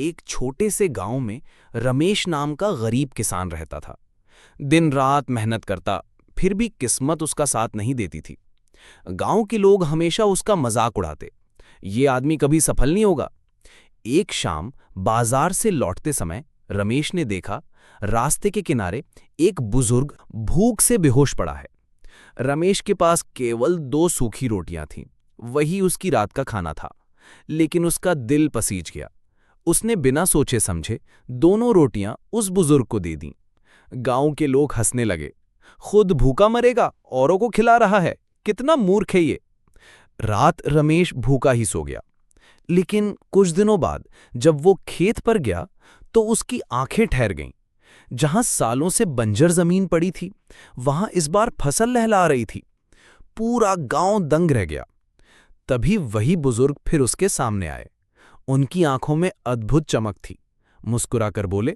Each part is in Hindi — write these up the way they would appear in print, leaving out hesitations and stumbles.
एक छोटे से गांव में रमेश नाम का गरीब किसान रहता था। दिन रात मेहनत करता, फिर भी किस्मत उसका साथ नहीं देती थी। गांव के लोग हमेशा उसका मजाक उड़ाते, ये आदमी कभी सफल नहीं होगा। एक शाम बाजार से लौटते समय रमेश ने देखा, रास्ते के किनारे एक बुजुर्ग भूख से बेहोश पड़ा है। रमेश के पास केवल 2 सूखी रोटियां थीं, वही उसकी रात का खाना था। लेकिन उसका दिल पसीज गया। उसने बिना सोचे समझे दोनों रोटियां उस बुजुर्ग को दे दीं। गांव के लोग हंसने लगे, खुद भूखा मरेगा, औरों को खिला रहा है, कितना मूर्ख है ये। रात रमेश भूखा ही सो गया। लेकिन कुछ दिनों बाद जब वो खेत पर गया तो उसकी आंखें ठहर गईं। जहां सालों से बंजर जमीन पड़ी थी, वहां इस बार फसल लहला रही थी। पूरा गांव दंग रह गया। तभी वही बुजुर्ग फिर उसके सामने आए। उनकी आंखों में अद्भुत चमक थी। मुस्कुराकर बोले,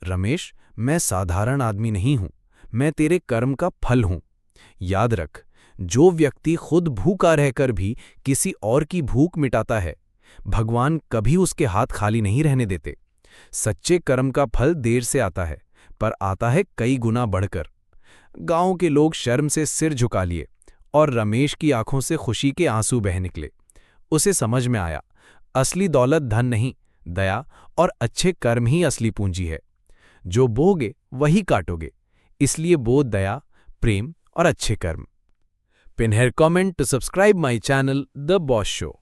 रमेश, मैं साधारण आदमी नहीं हूं, मैं तेरे कर्म का फल हूं। याद रख, जो व्यक्ति खुद भूखा रहकर भी किसी और की भूख मिटाता है, भगवान कभी उसके हाथ खाली नहीं रहने देते। सच्चे कर्म का फल देर से आता है, पर आता है कई गुना बढ़कर। गांव के लोग शर्म से सिर झुका लिए और रमेश की आंखों से खुशी के आंसू बह निकले। उसे समझ में आया, असली दौलत धन नहीं, दया और अच्छे कर्म ही असली पूंजी है। जो बोगे वही काटोगे, इसलिए बो दया, प्रेम और अच्छे कर्म। Pin here comment to subscribe my channel the boss show.